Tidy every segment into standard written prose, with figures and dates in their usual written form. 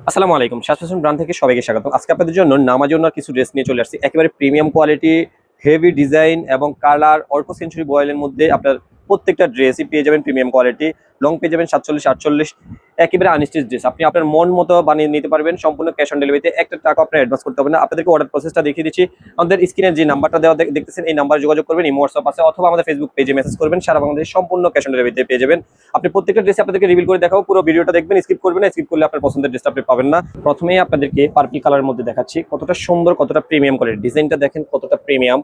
আসসালামু আলাইকুম। শ্বাস ফ্যাশন ব্র্যান্ড থেকে সবাইকে স্বাগত। আজকে আপনাদের জন্য নামাজের জন্য কিছু ড্রেস নিয়ে চলে আসছি। একেবারে প্রিমিয়াম কোয়ালিটি, হেভি ডিজাইন এবং কালার অল্প সেঞ্চুরি বয়েলের মধ্যে আপনার প্রত্যেকটা ড্রেসই পেয়ে যাবেন প্রিমিয়াম কোয়ালিটি। লং পেয়ে যাবেন 47-48, একেবারে আনস্টিচ ড্রেস। আপনি আপনার মন মতো বানিয়ে নিতে পারবেন সম্পূর্ণ ক্যাশ অন ডেলিভারিতে। একটা টাকা আপনার অ্যাডভান্স করতে হবে না। আপনাদেরকে অর্ডার প্রসেসটা দেখিয়ে দিচ্ছি। আমাদের স্ক্রিনে যে নাম্বারটা দেওয়া দেখতেছেন এই নাম্বারে যোগাযোগ করবেন, ইমো হোয়াটসঅ্যাপ আছে, অথবা আমাদের ফেসবুক পেজে মেসেজ করবেন। সারা বাংলাদেশে সম্পূর্ণ ক্যাশ অন ডেলিভারিতে পেয়ে যাবেন। আপনি প্রত্যেকটা ড্রেস আপনাদেরকে রিভিল করে দেখাবো। পুরো ভিডিওটা দেখবেন, স্কিপ করবেন না। স্কিপ করলে আপনার পছন্দের ড্রেসটা আপনি পাবেন না। প্রথমেই আপনাদেরকে পার্পল কালারের মধ্যে দেখাচ্ছি, কতটা সুন্দর, কতটা প্রিমিয়াম কোয়ালিটি। ডিজাইনটা দেখেন কতটা প্রিমিয়াম।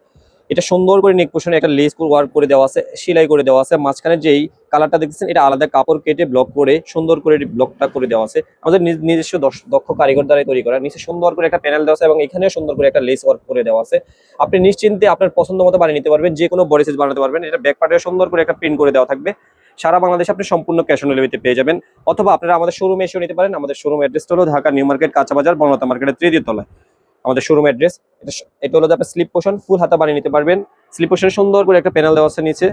এটা সুন্দর করে নেক পোর্শনে একটা লেস ওয়ার্ক করে দেওয়া আছে, সেলাই করে দেওয়া আছে। মাঝখানে যেই কালারটা দেখতেছেন এটা আলাদা কাপড় কেটে ব্লক করে সুন্দর করে ব্লকটা করে দেওয়া আছে। আমাদের নিজস্ব দক্ষ কারিগর দ্বারা তৈরি করা। নিচে সুন্দর করে একটা প্যানেল দেওয়া আছে এবং এখানেও সুন্দর করে একটা লেস ওয়ার্ক করে দেওয়া আছে। আপনি নিশ্চিন্তে আপনার পছন্দ মতো বানিয়ে নিতে পারবেন, যে কোনো বডি সাইজ বানাতে পারবেন। এটা ব্যাক পার্টে সুন্দর করে একটা প্রিন্ট করে দেওয়া থাকবে। সারা বাংলাদেশে আপনি সম্পূর্ণ ক্যাশ অন ডেলিভারিতে পেয়ে যাবেন, অথবা আপনারা আমাদের শোরুমে এসেও নিতে পারেন। আমাদের শোরুম অ্যাড্রেসটা হলো ঢাকা নিউ মার্কেট, কাঁচা বাজার, বনলতা মার্কেটের 3য় তলায় আমাদের শোরুম অ্যাড্রেস। এটা হলো যে আপনি স্লিপ পোর্শন ফুল হাতা বানিয়ে নিতে পারবেন। স্লিপ পোর্শনে সুন্দর করে একটা প্যানেল দেওয়া আছে নিচে।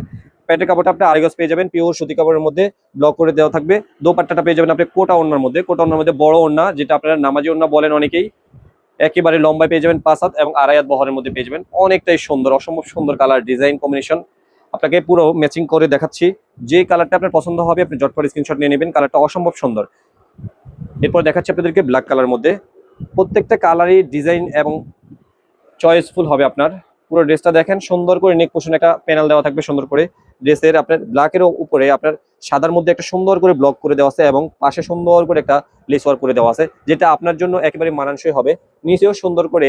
প্যান্টের কাপড়টা আপনি আড়াই গজ পেয়ে যাবেন, পিওর সুতি কাপড়ের মধ্যে ব্লক করে দেওয়া থাকবে। দোপাট্টাটা পেয়ে যাবেন আপনি কোটা ওড়নার মধ্যে। কোটা ওড়নার মধ্যে বড় ওড়না, যেটা আপনারা নামাজি ওড়না বলেন অনেকেই। একেবারে লম্বায় পেয়ে যাবেন 5 হাত এবং আড়াই হাত বহরের মধ্যে পেয়ে যাবেন। অনেকটাই সুন্দর, অসম্ভব সুন্দর কালার ডিজাইন কম্বিনেশন। আপনাকে পুরো ম্যাচিং করে দেখাচ্ছি। যে কালারটা আপনার পছন্দ হবে আপনি ঝটপট স্ক্রিনশট নিয়ে নেবেন। কালারটা অসম্ভব সুন্দর। এরপর দেখাচ্ছি আপনাদেরকে ব্ল্যাক কালার মধ্যে। প্রত্যেকটা কালারই ডিজাইন এবং চয়েসফুল হবে আপনার। পুরো ড্রেসটা দেখেন, সুন্দর করে নেক পোর্শনে একটা প্যানেল দেওয়া থাকবে সুন্দর করে। ড্রেসের আপনার ব্ল্যাকের উপরে আপনার সাদার মধ্যে একটা সুন্দর করে ব্লক করে দেওয়া আছে এবং পাশে সুন্দর করে একটা লেস ওয়ার্ক করে দেওয়া আছে, যেটা আপনার জন্য একেবারে মানানসই হবে। নিচেও সুন্দর করে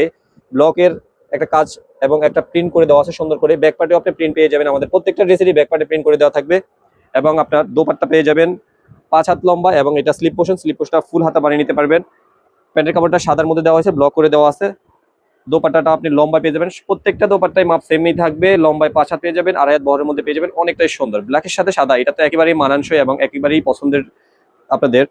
ব্লকের একটা কাজ এবং একটা প্রিন্ট করে দেওয়া আছে সুন্দর করে। ব্যাক পার্টেও আপনি প্রিন্ট পেয়ে যাবেন। আমাদের প্রত্যেকটা ড্রেসেরই ব্যাক পার্টে প্রিন্ট করে দেওয়া থাকবে এবং আপনার দোপাট্টা পেয়ে যাবেন 5 হাত লম্বা এবং এটা স্লিপ পোর্শন। স্লিপ পোর্শনটা ফুল হাতা বানিয়ে নিতে পারবেন। প্যান্টের কাপড়টা সাদার মধ্যে দেওয়া হয়েছে, ব্লক করে দেওয়া আছে। দোপাট্টাটা আপনি লম্বা পেয়ে যাবেন, প্রত্যেকটা দোপাট্টায় মাপ সেমই থাকবে। লম্বায় 5 হাত পেয়ে যাবেন, আড়াই হাত বহরের মধ্যে পেয়ে যাবেন। অনেকটাই সুন্দর ব্ল্যাকের সাথে সাদা, এটা তো একেবারেই মানানসই এবং একেবারেই পছন্দের আপনাদের।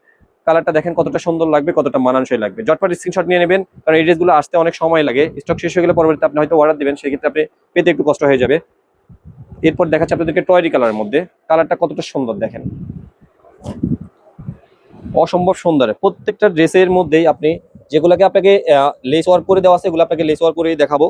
কালারটা দেখেন কতটা সুন্দর লাগবে, কতটা মানানসই লাগবে। ঝটপট স্ক্রিনশট নিয়ে নেবেন, কারণ এই ড্রেসগুলো আসতে অনেক সময় লাগে। স্টক শেষ হয়ে গেলে পরবর্তীতে আপনি হয়তো অর্ডার দিবেন, সেক্ষেত্রে আপনি পেতে একটু কষ্ট হয়ে যাবে। এরপর দেখাচ্ছি আপনাদেরকে টয়রি কালারের মধ্যে। কালারটা কতটা সুন্দর দেখেন, অসম্ভব সুন্দর। প্রত্যেকটা ড্রেসের মধ্যেই আপনি যেগুলোকে আপনাকে লেস ওয়ার্ক করে দেওয়া আছে, এগুলো আপনাকে লেস ওয়ার্ক করেই দেখাবো।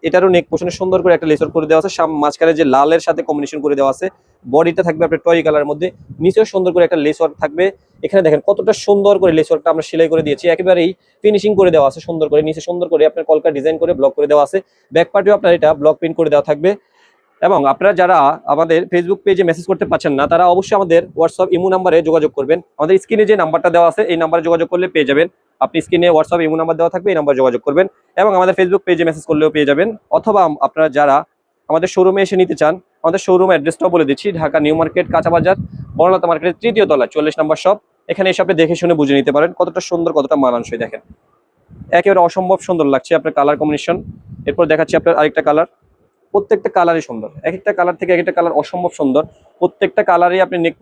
এটারও নেক পোর্শনে সুন্দর করে একটা লেস ওয়ার্ক করে দেওয়া আছে। মাঝখানে যে লালের সাথে কম্বিনেশন করে দেওয়া আছে। বডিটা থাকবে আপনার টরি কালারের মধ্যে, নিচেও সুন্দর করে একটা লেস ওয়ার্ক থাকবে। এখানে দেখেন কতটা সুন্দর করে লেস ওয়ার্কটা আমরা সেলাই করে দিয়েছি, একেবারেই ফিনিশিং করে দেওয়া আছে সুন্দর করে। নিচে সুন্দর করে আপনার কলকা ডিজাইন করে ব্লক করে দেওয়া আছে। ব্যাক পার্টেও আপনার এটা ব্লক প্রিন্ট করে দেওয়া থাকবে। এবং আপনারা যারা আমাদের ফেসবুক পেজে মেসেজ করতে পারছেন না, তারা অবশ্যই আমাদের হোয়াটসঅ্যাপ ইমো নাম্বারে যোগাযোগ করবেন। আমাদের স্ক্রিনে যে নাম্বারটা দেওয়া আছে এই নাম্বারে যোগাযোগ করলে পেয়ে যাবেন। আপনি স্ক্রিনে হোয়াটসঅ্যাপ ইমো নাম্বার দেওয়া থাকবে, এই নাম্বারে যোগাযোগ করবেন এবং আমাদের ফেসবুক পেজে মেসেজ করলেও পেয়ে যাবেন। অথবা আপনারা যারা আমাদের শোরুমে এসে নিতে চান, আমাদের শোরুম অ্যাড্রেসটাও বলে দিচ্ছি, ঢাকা নিউ মার্কেট, কাঁচা বাজার, বনলতা মার্কেটের 3য় তলায় 40 নম্বর শপ। এখানে এসে আপনি দেখে শুনে বুঝে নিতে পারেন কতটা সুন্দর, কতটা মানানসই। দেখেন একেবারে অসম্ভব সুন্দর লাগছে আপনার কালার কম্বিনেশন। এরপর দেখাচ্ছি আপনার আরেকটা কালার। প্রত্যেকটা কালারই সুন্দর, এক একটা কালার থেকে এক একটা কালার অসম্ভব সুন্দর। প্রত্যেকটা কালারই আপনি নেক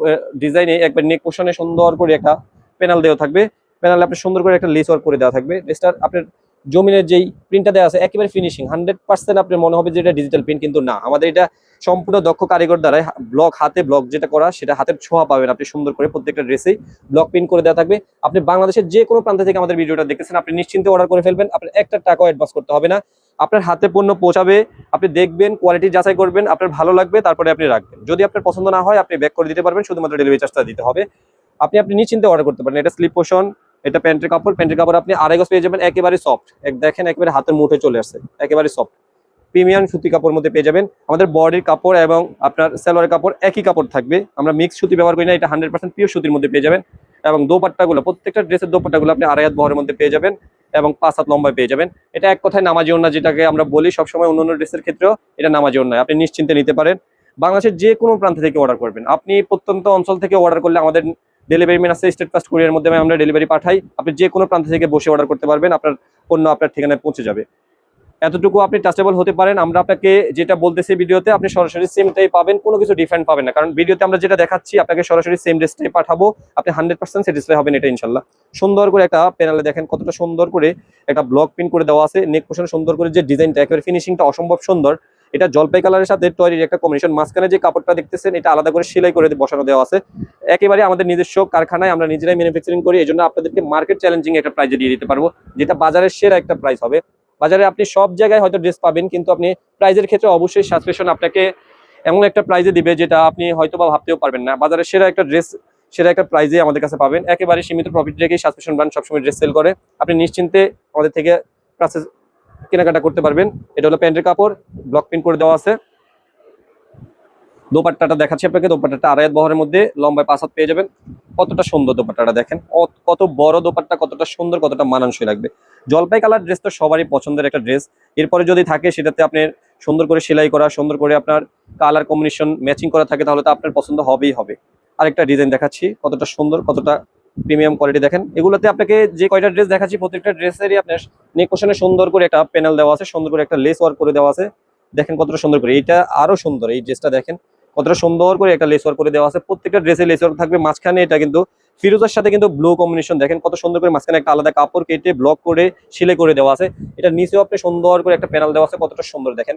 ডিজাইনে একবার নেক পোর্শনে সুন্দর করে একটা প্যানেল দেওয়া থাকবে। প্যানেলে আপনি সুন্দর করে একটা লেস ওয়ার্ক করে দেওয়া থাকবে। ড্রেসটার আপনার জমিনের যেই প্রিন্টটা দেওয়া আছে একেবারে ফিনিশিং 100%। আপনার মনে হবে যে এটা ডিজিটাল প্রিন্ট, কিন্তু না, আমাদের এটা সম্পূর্ণ দক্ষ কারিগর দ্বারা ব্লক হাতে ব্লক যেটা করা, সেটা হাতের ছোঁয়া পাবেন আপনি সুন্দর করে। প্রত্যেকটা ড্রেসেই ব্লক প্রিন্ট করে দেওয়া থাকবে। আপনি বাংলাদেশের যে কোনো প্রান্ত থেকে আমাদের ভিডিওটা দেখতেছেন, আপনি নিশ্চিন্তে অর্ডার করে ফেলবেন। আপনার একটা টাকাও অ্যাডভান্স করতে হবে না। আপনার হাতে পণ্য পৌঁছাবে, আপনি দেখবেন, কোয়ালিটি যাচাই করবেন, আপনার ভালো লাগবে, তারপরে আপনি রাখবেন। যদি আপনার পছন্দ না হয় আপনি ব্যাক করে দিতে পারবেন, শুধুমাত্র ডেলিভারি চার্জটা দিতে হবে। আপনি নিশ্চিন্তে অর্ডার করতে পারেন। এটা স্লিপ পোর্শন, এটা প্যান্টের কাপড়। প্যান্টের কাপড় আপনি আড়াই গজ পেয়ে যাবেন, একেবারে সফট। দেখেন একেবারে হাতের মুঠে চলে আসছে, একেবারে সফট প্রিমিয়াম সুতি কাপড় মধ্যে পেয়ে যাবেন। আমাদের বডির কাপড় এবং আপনার সালোয়ারের কাপড় একই কাপড় থাকবে, আমরা মিক্স সুতি ব্যবহার করি না। এটা 100% পিওর সুতির মধ্যে পেয়ে যাবেন। এবং দোপাট্টাগুলো, প্রত্যেকটা ড্রেসের দোপাট্টাগুলো আপনি আড়াই হাত বহরের মধ্যে পেয়ে যাবেন এবং 5 হাত লম্বায় পেয়ে যাবেন। এটা এক কথায় নামাজি ওড়না, যেটাকে আমরা বলি সবসময় অন্য ড্রেসের ক্ষেত্রেও, এটা নামাজি ওড়না। আপনি নিশ্চিন্তে নিতে পারেন। বাংলাদেশের যে কোনো প্রান্ত থেকে অর্ডার করবেন। আপনি প্রত্যন্ত অঞ্চল থেকে অর্ডার করলে আমাদের ডেলিভারি ম্যান আছে, স্টেট ফাস্ট কুরিয়ার মাধ্যমে আমরা ডেলিভারি পাঠাই। আপনি যে কোনো প্রান্ত থেকে বসে অর্ডার করতে পারবেন, আপনার পণ্য আপনার ঠিকানায় পৌঁছে যাবে। এতটুকু আপনি ট্রাস্টেবল হতে পারেন। আমরা আপনাকে যেটা বলতেছি ভিডিওতে, আপনি সরাসরি সেমটাই পাবেন, কোনো কিছু ডিফারেন্ট পাবেন না। কারণ ভিডিওতে আমরা যেটা দেখাচ্ছি আপনাকে সরাসরি সেম ড্রেসটাই পাঠাবো, আপনি 100% স্যাটিসফাই হবেন, এটা ইনশাল্লাহ। সুন্দর করে একটা প্যানেলে দেখেন কতটা সুন্দর করে একটা ব্লক প্রিন্ট করে দেওয়া আছে। নেক পোর্শনে সুন্দর করে যে ডিজাইনটা, একেবারে ফিনিশিংটা অসম্ভব সুন্দর। এটা জলপাই কালারের সাথে টয়রির একটা কম্বিনেশন। মাঝখানে যে কাপড়টা দেখতেছেন এটা আলাদা করে সেলাই করে বসানো দেওয়া আছে। একেবারে আমাদের নিজস্ব কারখানায় আমরা নিজেরাই ম্যানুফ্যাকচারিং করি, এই জন্য আপনাদেরকে মার্কেট চ্যালেঞ্জিং একটা প্রাইজে দিয়ে দিতে পারবো, যেটা বাজারের সেরা একটা প্রাইস হবে। বাজারে আপনি সব জায়গায় হয়তো ড্রেস পাবেন, কিন্তু আপনি প্রাইজের ক্ষেত্রে অবশ্যই সাসপেনশন আপনাকে এমন একটা প্রাইজে দিবে যেটা আপনি হয়তো বা ভাবতেও পারবেন না। বাজারের সেরা একটা ড্রেস, সেরা একটা প্রাইজে আমাদের কাছে পাবেন। একেবারে সীমিত প্রফিট রেখেই সাসপেনশন ব্র্যান্ড সবসময় ড্রেস সেল করে। আপনি নিশ্চিন্তে আমাদের থেকে প্রাইসে কেনাকাটা করতে পারবেন। এটা হলো প্যান্টের কাপড়, ব্লক প্রিন্ট করে দেওয়া আছে। দোপাট্টাটা দেখাচ্ছি আপনাকে। দোপাট্টাটা আড়াই বহরের মধ্যে লম্বায় 5 হাত পেয়ে যাবেন। কতটা সুন্দর দোপাট্টাটা দেখেন, কত বড় দোপাট্টা, কতটা সুন্দর, কতটা মানানসই লাগবে। জলপাই কালার ড্রেস তো সবারই পছন্দের একটা ড্রেস। এরপরে যদি থাকে সেটাতে আপনি সুন্দর করে সেলাই করা, সুন্দর করে আপনার কালার কম্বিনেশন ম্যাচিং করা থাকে, তাহলে তো আপনার পছন্দ হবেই হবে। আরেকটা ডিজাইন দেখাচ্ছি, কতটা সুন্দর, কতটা প্রিমিয়াম কোয়ালিটি দেখেন। এগুলোতে আপনাকে যে কয়টা ড্রেস দেখাচ্ছি প্রত্যেকটা ড্রেসেরই আপনার নেক পোর্শনে সুন্দর করে একটা প্যানেল দেওয়া আছে, সুন্দর করে একটা লেস ওয়ার্ক করে দেওয়া আছে। দেখেন কতটা সুন্দর করে, এটা আরো সুন্দর। এই ড্রেসটা দেখেন কতটা সুন্দর করে একটা লেস ওয়ার্ক করে দেওয়া আছে। প্রত্যেকটা ড্রেসে লেস ওয়ার্ক থাকবে। মাঝখানে এটা কিন্তু ফিরোজার সাথে কিন্তু ব্লু কম্বিনেশন, দেখেন কত সুন্দর করে মাঝখানে একটা আলাদা কাপড় কেটে ব্লক করে সেলাই করে দেওয়া আছে। এটা নিচেও আপনি সুন্দর করে একটা প্যানেল দেওয়া আছে, কতটা সুন্দর দেখেন।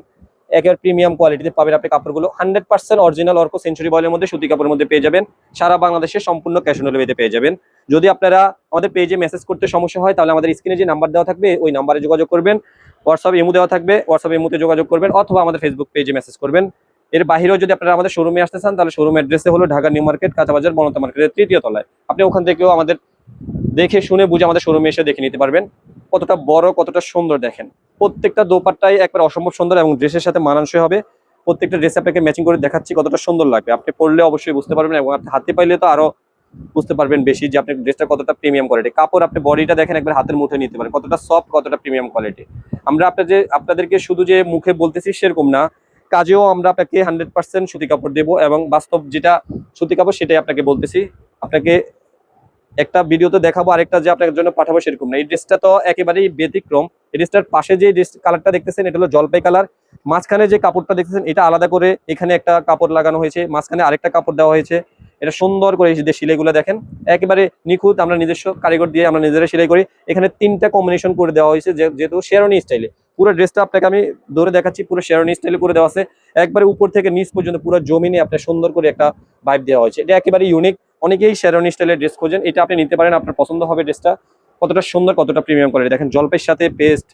একেবারে প্রিমিয়াম কোয়ালিটিতে পাবেন আপনি কাপড়গুলো। 100% অরিজিনাল অর্ক সেঞ্চুরি বয়েলের মধ্যে সুতি কাপড়ের মধ্যে পেয়ে যাবেন। সারা বাংলাদেশে সম্পূর্ণ ক্যাশ অন ডেলিভারিতে পেয়ে যাবেন। যদি আপনারা আমাদের পেজে মেসেজ করতে সমস্যা হয়, তাহলে আমাদের স্ক্রিনে যে নাম্বার দেওয়া থাকবে ওই নাম্বারে যোগাযোগ করবেন। হোয়াটসঅ্যাপ ইমো দেওয়া থাকবে, হোয়াটসঅ্যাপ ইমোতে যোগাযোগ করবেন, অথবা আমাদের ফেসবুক পেজে মেসেজ করবেন। এর বাইরেও যদি আপনারা আমাদের শোরুমে আসতে চান, তাহলে শোরুম অ্যাড্রেসে হলো ঢাকা নিউ মার্কেট, কাঁচাবাজার, বনতা মার্কেটের 3য় তলায়। আপনি ওখান থেকেও আমাদের দেখে শুনে বুঝে আমাদের শোরুমে এসে দেখে নিতে পারবেন। কতটা বড়, কতটা সুন্দর দেখেন। প্রত্যেকটা দোপাট্টাই একবার অসম্ভব সুন্দর এবং ড্রেসের সাথে মানানসই হবে। প্রত্যেকটা ড্রেস আপনাকে ম্যাচিং করে দেখাচ্ছি, কতটা সুন্দর লাগবে। আপনি পরলে অবশ্যই বুঝতে পারবেন, এবং আপনি হাতে পাইলে তো আরো বুঝতে পারবেন বেশি যে আপনি ড্রেসটা কতটা প্রিমিয়াম কোয়ালিটি। কাপড় আপনি বডিটা দেখেন, একবার হাতের মুঠে নিতে পারেন, কতটা সফট, কতটা প্রিমিয়াম কোয়ালিটি। আমরা আপনাদেরকে শুধু যে মুখে বলতেছি সেরকম না, কাজেও আমরা আপনাকে 100% সুতি কাপড় দেবো, এবং বাস্তব যেটা সুতি কাপড় সেটাই আপনাকে বলতেছি। আপনাকে একটা ভিডিওতে দেখাবো, আরেকটা যে আপনার জন্য পাঠাবো সেরকম না। এই ড্রেসটা তো একেবারেই ব্যতিক্রম। এই ড্রেসটার পাশে যে ড্রেস কালারটা দেখতেছেন এটা হলো জলপাই কালার। মাঝখানে যে কাপড়টা দেখতেছেন এটা আলাদা করে এখানে একটা কাপড় লাগানো হয়েছে, মাঝখানে আরেকটা কাপড় দেওয়া হয়েছে। এটা সুন্দর করে এই যে সেলাইগুলো দেখেন, একেবারে নিখুঁত। আমরা নিজস্ব কারিগর দিয়ে আমরা নিজেরা সেলাই করি। এখানে 3টা কম্বিনেশন করে দেওয়া হয়েছে, যেহেতু শেরওয়ানি স্টাইলে। পুরো ড্রেসটা আপনাকে আমি ধরে দেখাচ্ছি, পুরো শেরওয়ানি স্টাইলে করে দেওয়া আছে। একবারে উপর থেকে নিচ পর্যন্ত পুরো জমিনে আপনার সুন্দর করে একটা ভাইব দেওয়া হয়েছে। এটা একেবারে ইউনিক। অনেকেই শেরওয়ানি স্টাইলের ড্রেস খোঁজেন, এটা আপনি নিতে পারেন, আপনার পছন্দ হবে ড্রেসটা। কতটা সুন্দর, কতটা প্রিমিয়াম কোয়ালিটি দেখেন। জলপাইয়ের সাথে পেস্ট,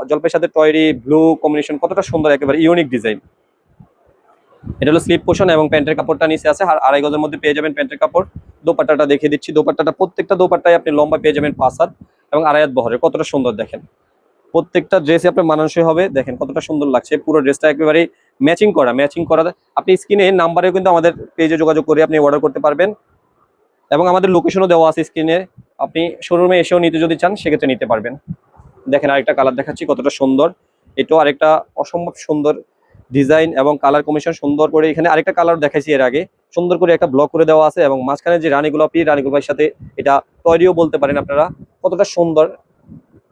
জলপাইয়ের সাথে টয়রি ব্লু কম্বিনেশন, কতটা সুন্দর, একেবারে ইউনিক ডিজাইন। এটা হলো স্লিপ পোর্শন, এবং প্যান্টের কাপড়টা নিচে আছে। আর 2.5 গজের মধ্যে পেয়ে যাবেন প্যান্টের কাপড়। দোপাট্টাটা দেখিয়ে দিচ্ছি। দোপাট্টাটা প্রত্যেকটা দোপাট্টায় আপনি লম্বা পেয়ে যাবেন 5 হাত, এবং 2.5 হাত বহরের। কতটা সুন্দর দেখেন। প্রত্যেকটা ড্রেসে আপনার মানানসই হবে। দেখেন কতটা সুন্দর লাগছে। পুরো ড্রেসটা একেবারে ম্যাচিং করা। আপনি স্ক্রিনে নাম্বারে কিন্তু আমাদের পেজে যোগাযোগ করে আপনি অর্ডার করতে পারবেন, এবং আমাদের লোকেশনও দেওয়া আছে স্ক্রিনে। আপনি শোরুমে এসেও নিতে যদি চান সেক্ষেত্রে নিতে পারবেন। দেখেন আরেকটা কালার দেখাচ্ছি, কতটা সুন্দর। এটাও আরেকটা অসম্ভব সুন্দর ডিজাইন এবং কালার কম্বিনেশন সুন্দর করে। এখানে আরেকটা কালার দেখাইছি এর আগে, সুন্দর করে একটা ব্লক করে দেওয়া আছে, এবং মাঝখানে যে রানী গোলাপির সাথে এটা তৈরিও বলতে পারেন আপনারা। কতটা সুন্দর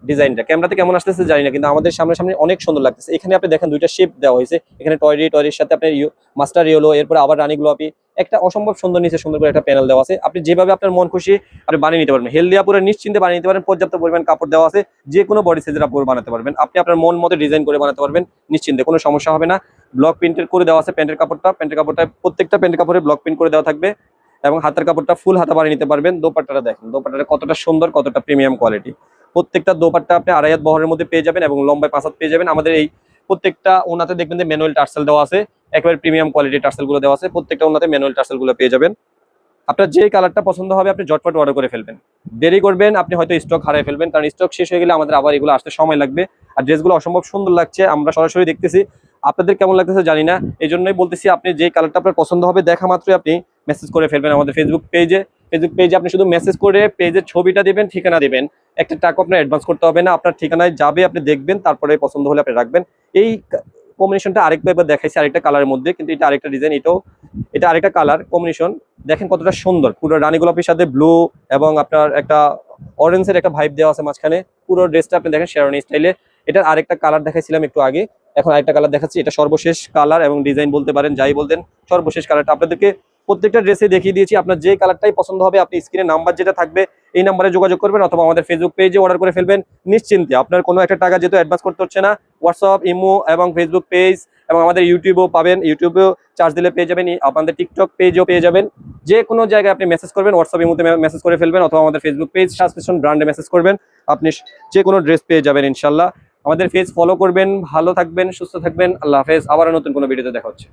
ডিজাইনটা। ক্যামেরাতে কেমন আসতেছে জানি না, কিন্তু আমাদের সামনে অনেক সুন্দর লাগতেছে। এখানে আপনি দেখেন 2টা শেপ দেওয়া হয়েছে। এখানে টয়রির সাথে আপনার মাস্টার ইয়েলো, এরপরে আবার রানী গোলাপি, একটা অসম্ভব সুন্দর নিচে সুন্দর করে একটা প্যানেল দেওয়া আছে। আপনি যেভাবে আপনার মন খুশি আপনি বানিয়ে নিতে পারবেন। হেলদিয়া পুরো নিশ্চিন্তে বানিয়ে নিতে পারেন। পর্যাপ্ত পরিমাণ কাপড় দেওয়া আছে, যে কোনো বডি সাইজের কাপড় বানাতে পারবেন। আপনি আপনার মন মতো ডিজাইন করে বানাতে পারবেন নিশ্চিন্তে, কোনো সমস্যা হবে না। ব্লক প্রিন্টের করে দেওয়া আছে প্যান্টের কাপড়টা প্রত্যেকটা প্যান্টের কাপড়ে ব্লক প্রিন্ট করে দেওয়া থাকবে, এবং হাতের কাপড়টা ফুল হাতা বানিয়ে নিতে পারবেন। দোপাট্টাটা দেখেন, দোপাট্টাটা কতটা সুন্দর, কতটা প্রিমিয়াম কোয়ালিটি। প্রত্যেকটা দোপাট্টা আপনি 2.5 হাত বহরের মধ্যে পেয়ে যাবেন, এবং লম্বায় 5 হাত পেয়ে যাবেন। আমাদের এই প্রত্যেকটা ওনাতে দেখবেন যে ম্যানুয়াল টার্সেল দেওয়া আছে, একেবারে প্রিমিয়াম কোয়ালিটির টার্সেল গুলো দেওয়া আছে। প্রত্যেকটা ওনাতে ম্যানুয়াল টার্সেল গুলো পেয়ে যাবেন। আপনার যে কালারটা পছন্দ হবে আপনি ঝটপট অর্ডার করে ফেলবেন। দেরি করবেন আপনি হয়তো স্টক হারিয়ে ফেলবেন, কারণ স্টক শেষ হয়ে গেলে আমাদের আবার এগুলো আসতে সময় লাগবে। আর ড্রেসগুলো অসম্ভব সুন্দর লাগছে, আমরা সরাসরি দেখতেছি। আপনাদের কেমন লাগতেছে জানি না, এই জন্যই বলতেছি আপনি যে কালারটা আপনার পছন্দ হবে দেখা মাত্রই আপনি মেসেজ করে ফেলবেন আমাদের ফেসবুক পেজে। আপনি শুধু মেসেজ করে পেজের ছবিটা দিবেন, ঠিকানা দিবেন। একটা টাকা আপনার অ্যাডভান্স করতে হবে না, আপনার ঠিকানায় যাবে, আপনি দেখবেন, তারপরে পছন্দ হলে আপনি রাখবেন। এই কম্বিনেশনটা আরেকটা এবার দেখাইছি আরেকটা কালারের মধ্যে, কিন্তু এটা আরেকটা ডিজাইন, এটা আরেকটা কালার কম্বিনেশন। দেখেন কতটা সুন্দর, পুরো রানী গোলাপির সাথে ব্লু, এবং আপনার একটা অরেঞ্জের একটা ভাইব দেওয়া আছে মাঝখানে। পুরো ড্রেসটা আপনি দেখেন শেরওয়ানি স্টাইলে। এটার আরেকটা কালার দেখাইছিলাম একটু আগে, এখন আরেকটা কালার দেখাচ্ছি। এটা সর্বশেষ কালার এবং ডিজাইন বলতে পারেন, যাই বলতেন, সর্বশেষ কালারটা আপনাদেরকে প্রত্যেকটা ড্রেসে দেখিয়ে দিয়েছি। আপনার যে কালারটাই পছন্দ হবে আপনি স্ক্রিনে নাম্বার যেটা থাকবে এই নাম্বারে যোগাযোগ করবেন অথবা আমাদের ফেসবুক পেজে অর্ডার করে ফেলবেন নিশ্চিন্তে। আপনার কোনো একটা টাকা যেহেতু অ্যাডভান্স করতে হচ্ছে না, হোয়াটসঅ্যাপ, ইমো এবং ফেসবুক পেজ এবং আমাদের ইউটিউবেও পাবেন, ইউটিউবেও চার্জ দিলে পেয়ে যাবেন, আপনাদের টিকটক পেজও পেয়ে যাবেন। যে কোনো জায়গায় আপনি মেসেজ করবেন, হোয়াটসঅ্যাপ, ইমোতে মেসেজ করে ফেলবেন অথবা আমাদের ফেসবুক পেজ সাসপেনশন ব্র্যান্ডে মেসেজ করবেন, আপনি যে কোনো ড্রেস পেয়ে যাবেন ইনশাল্লাহ। আমাদের পেজ ফলো করবেন, ভালো থাকবেন, সুস্থ থাকবেন, আল্লাহ হাফেজ। আবারও নতুন কোনো ভিডিওতে দেখা হচ্ছে।